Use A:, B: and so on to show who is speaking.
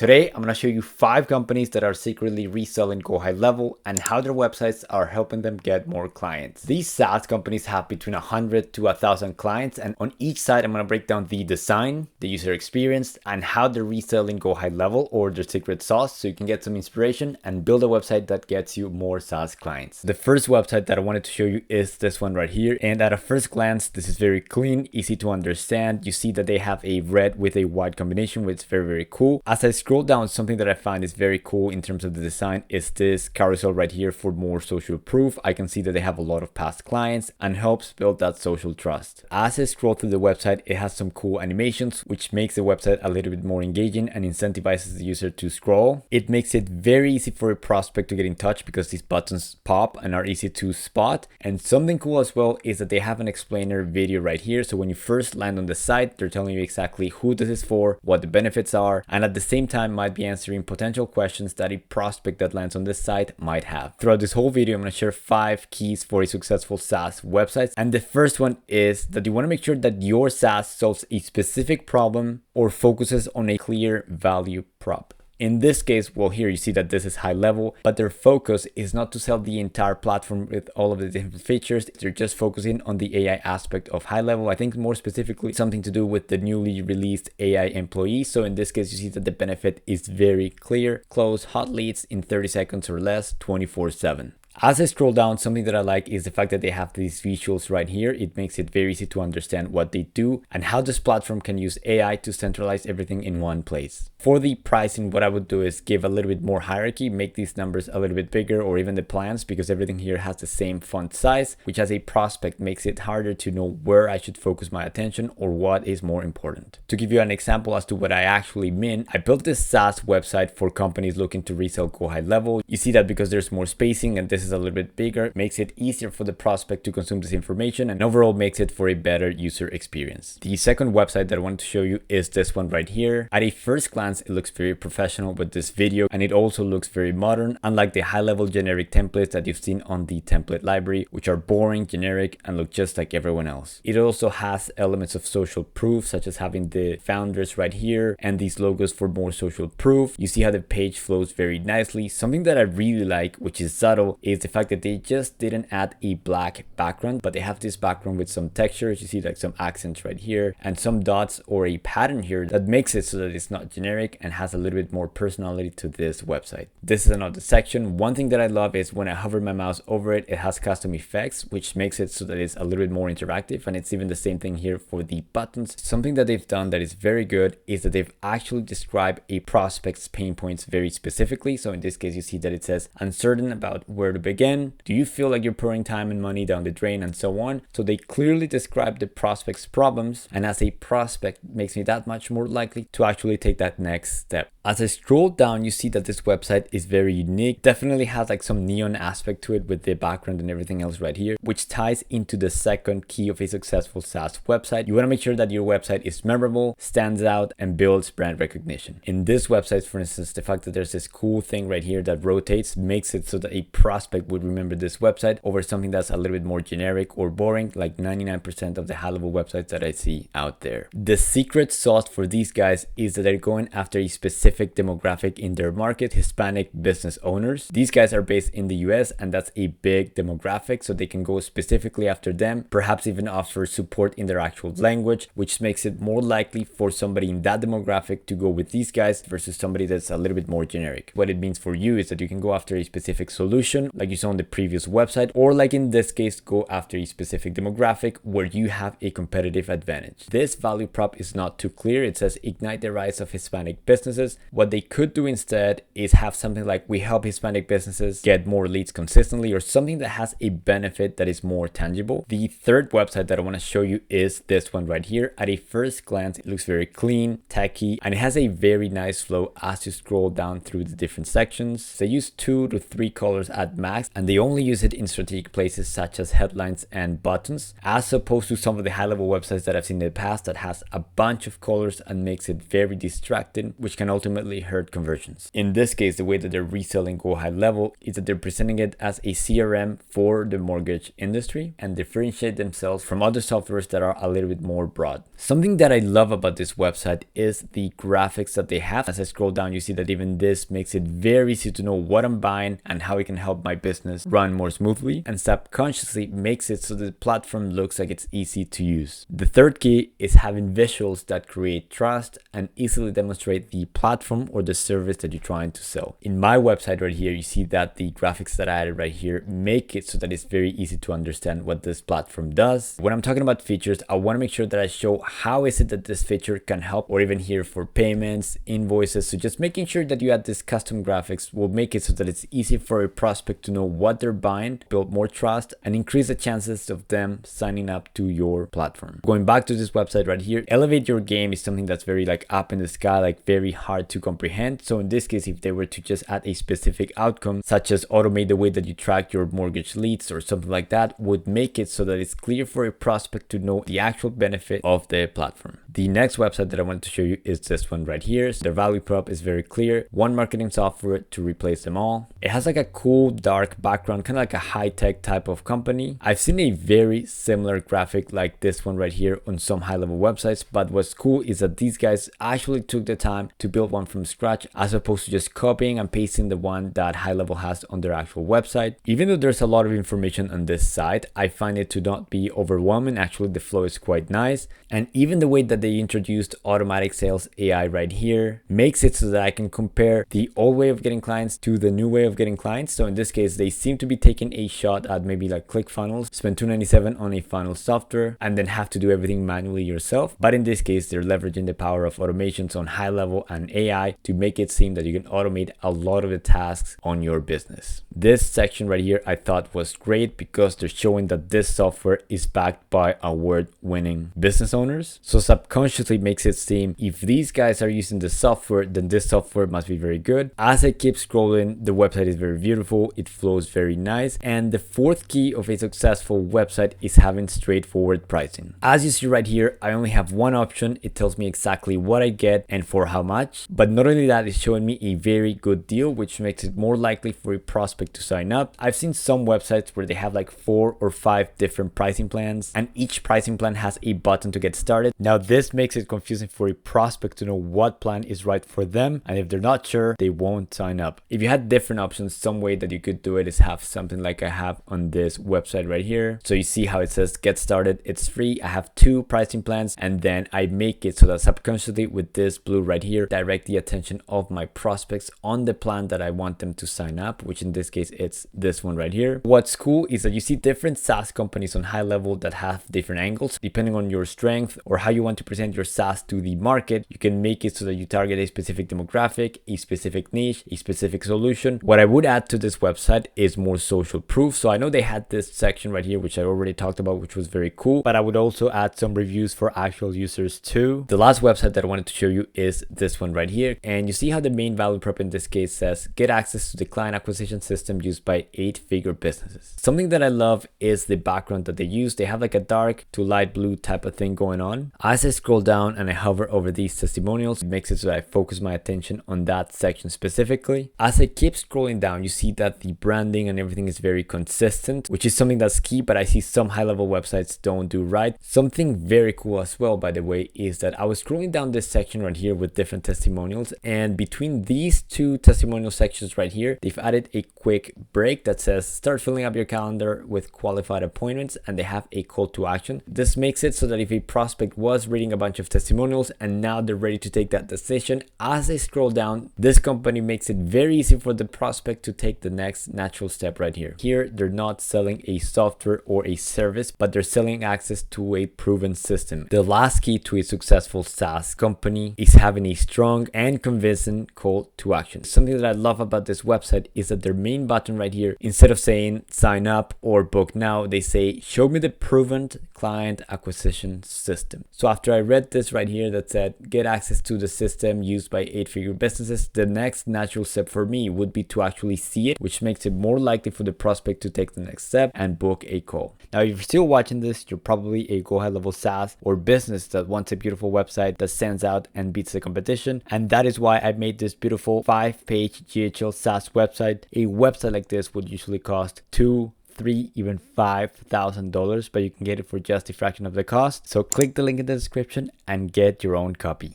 A: Today, I'm going to show you 5 companies that are secretly reselling Go High Level and how their websites are helping them get more clients. These SaaS companies have between 100 to 1,000 clients, and on each side, I'm going to break down the design, the user experience, and how they're reselling Go High Level or their secret sauce so you can get some inspiration and build a website that gets you more SaaS clients. The first website that I wanted to show you is this one right here, and at a first glance, this is very clean, easy to understand. You see that they have a red with a white combination, which is very cool. As I scroll down, something that I find is very cool in terms of the design is this carousel right here for more social proof. I can see that they have a lot of past clients and helps build that social trust. As I scroll through the website, it has some cool animations, which makes the website a little bit more engaging and incentivizes the user to scroll. It makes it very easy for a prospect to get in touch because these buttons pop and are easy to spot. And something cool as well is that they have an explainer video right here. So when you first land on the site, they're telling you exactly who this is for, what the benefits are, and at the same time might be answering potential questions that a prospect that lands on this site might have. Throughout this whole video, I'm going to share 5 keys for a successful SaaS website. And the first one is that you want to make sure that your SaaS solves a specific problem or focuses on a clear value prop. In this case, well, here you see that this is high level, but their focus is not to sell the entire platform with all of the different features. They're just focusing on the AI aspect of high level. I think more specifically something to do with the newly released AI employee. So in this case, you see that the benefit is very clear. Close hot leads in 30 seconds or less, 24/7. As I scroll down, something that I like is the fact that they have these visuals right here. It makes it very easy to understand what they do and how this platform can use AI to centralize everything in one place. For the pricing, what I would do is give a little bit more hierarchy, make these numbers a little bit bigger, or even the plans, because everything here has the same font size, which as a prospect makes it harder to know where I should focus my attention or what is more important. To give you an example as to what I actually mean, I built this SaaS website for companies looking to resell Go High Level. You see that because there's more spacing and this is a little bit bigger, makes it easier for the prospect to consume this information and overall makes it for a better user experience. The second website that I want to show you is this one right here. At a first glance, it looks very professional with this video, and it also looks very modern, unlike the high-level generic templates that you've seen on the template library, which are boring, generic, and look just like everyone else. It also has elements of social proof, such as having the founders right here and these logos for more social proof. You see how the page flows very nicely. Something that I really like, which is subtle, is the fact that they just didn't add a black background, but they have this background with some textures. You see like some accents right here and some dots or a pattern here that makes it so that it's not generic and has a little bit more personality to this website. This is another section. One thing that I love is when I hover my mouse over it, it has custom effects, which makes it so that it's a little bit more interactive, and it's even the same thing here for the buttons. Something that they've done that is very good is that they've actually described a prospect's pain points very specifically. So in this case, you see that it says uncertain about where to begin. Do you feel like you're pouring time and money down the drain, and so on? So they clearly describe the prospect's problems, and as a prospect makes me that much more likely to actually take that next step. As I scroll down, you see that this website is very unique. Definitely has like some neon aspect to it with the background and everything else right here, which ties into the second key of a successful SaaS website. You want to make sure that your website is memorable, stands out, and builds brand recognition. In this website, for instance, the fact that there's this cool thing right here that rotates makes it so that a prospect would remember this website over something that's a little bit more generic or boring, like 99% of the high-level websites that I see out there. The secret sauce for these guys is that they're going after a specific demographic in their market, Hispanic business owners. These guys are based in the US, and that's a big demographic, so they can go specifically after them, perhaps even offer support in their actual language, which makes it more likely for somebody in that demographic to go with these guys versus somebody that's a little bit more generic. What it means for you is that you can go after a specific solution, like you saw on the previous website, or like in this case, go after a specific demographic where you have a competitive advantage. This value prop is not too clear. It says ignite the rise of Hispanic businesses. What they could do instead is have something like we help Hispanic businesses get more leads consistently, or something that has a benefit that is more tangible. The third website that I want to show you is this one right here. At a first glance, it looks very clean, techy, and it has a very nice flow as you scroll down through the different sections. They use 2 to 3 colors at max max, and they only use it in strategic places such as headlines and buttons, as opposed to some of the high-level websites that I've seen in the past that has a bunch of colors and makes it very distracting, which can ultimately hurt conversions. In this case, the way that they're reselling Go High Level is that they're presenting it as a CRM for the mortgage industry and differentiate themselves from other softwares that are a little bit more broad. Something that I love about this website is the graphics that they have. As I scroll down, you see that even this makes it very easy to know what I'm buying and how it can help my business run more smoothly, and subconsciously makes it so the platform looks like it's easy to use. The third key is having visuals that create trust and easily demonstrate the platform or the service that you're trying to sell. In my website right here, you see that the graphics that I added right here make it so that it's very easy to understand what this platform does. When I'm talking about features, I want to make sure that I show how is it that this feature can help, or even here for payments, invoices. So just making sure that you add this custom graphics will make it so that it's easy for a prospect to know what they're buying, build more trust, and increase the chances of them signing up to your platform. Going back to this website right here, elevate your game is something that's very like up in the sky, like very hard to comprehend. So in this case, if they were to just add a specific outcome, such as automate the way that you track your mortgage leads or something like that, would make it so that it's clear for a prospect to know the actual benefit of the platform. The next website that I wanted to show you is this one right here. So their value prop is very clear. One marketing software to replace them all. It has like a cool dark background, kind of like a high-tech type of company. I've seen a very similar graphic like this one right here on some high-level websites, but what's cool is that these guys actually took the time to build one from scratch, as opposed to just copying and pasting the one that high level has on their actual website. Even though there's a lot of information on this site, I find it to not be overwhelming. Actually, the flow is quite nice, and even the way that they introduced automatic sales AI right here makes it so that I can compare the old way of getting clients to the new way of getting clients. So in this case, they seem to be taking a shot at maybe like ClickFunnels, spend $297 on a funnel software and then have to do everything manually yourself. But in this case, they're leveraging the power of automations on high level and AI to make it seem that you can automate a lot of the tasks on your business. This section right here I thought was great because they're showing that this software is backed by award-winning business owners. So subconsciously makes it seem if these guys are using the software, then this software must be very good. As I keep scrolling, the website is very beautiful. It flows very nice. And the fourth key of a successful website is having straightforward pricing. As you see right here, I only have one option. It tells me exactly what I get and for how much. But not only that, it's showing me a very good deal, which makes it more likely for a prospect to sign up. I've seen some websites where they have like 4 or 5 different pricing plans, and each pricing plan has a button to get started. Now this makes it confusing for a prospect to know what plan is right for them, and if they're not sure, they won't sign up. If you had different options, some way that you could do it is have something like I have on this website right here. So you see how it says get started, it's free. I have 2 pricing plans, and then I make it so that subconsciously with this blue right here, direct the attention of my prospects on the plan that I want them to sign up, which in this case, it's this one right here. What's cool is that you see different SaaS companies on high level that have different angles. Depending on your strength or how you want to present your SaaS to the market, you can make it so that you target a specific demographic, a specific niche, a specific solution. What I would add to this website is more social proof. So I know they had this section right here, which I already talked about, which was very cool, but I would also add some reviews for actual users too. The last website that I wanted to show you is this one right here. And you see how the main value prop in this case says, get access to the client acquisition system used by 8-figure businesses. Something that I love is the background that they use. They have like a dark to light blue type of thing going on. As I scroll down and I hover over these testimonials, it makes it so that I focus my attention on that section specifically. As I keep scrolling down, you see that the branding and everything is very consistent, which is something that's key, but I see some high-level websites don't do right. Something very cool as well, by the way, is that I was scrolling down this section right here with different testimonials, and between these 2 testimonial sections right here, they've added a quick break that says start filling up your calendar with qualified appointments, and they have a call to action. This makes it so that if a prospect was reading a bunch of testimonials and now they're ready to take that decision, as they scroll down, this company makes it very easy for the prospect to take the next natural step right here. Here, they're not selling a software or a service, but they're selling access to a proven system. The last key to a successful SaaS company is having a strong and convincing call to action. Something that I love about this website is that their main button right here, instead of saying sign up or book now, they say show me the proven client acquisition system. So after I read this right here that said get access to the system used by 8-figure businesses, the next natural step for me would be to actually see it, which makes makes it more likely for the prospect to take the next step and book a call. Now, if you're still watching this, you're probably a go high level SaaS or business that wants a beautiful website that stands out and beats the competition. And that is why I made this beautiful 5-page GHL SaaS website. A website like this would usually cost $2,000, $3,000, even $5,000, but you can get it for just a fraction of the cost. So click the link in the description and get your own copy.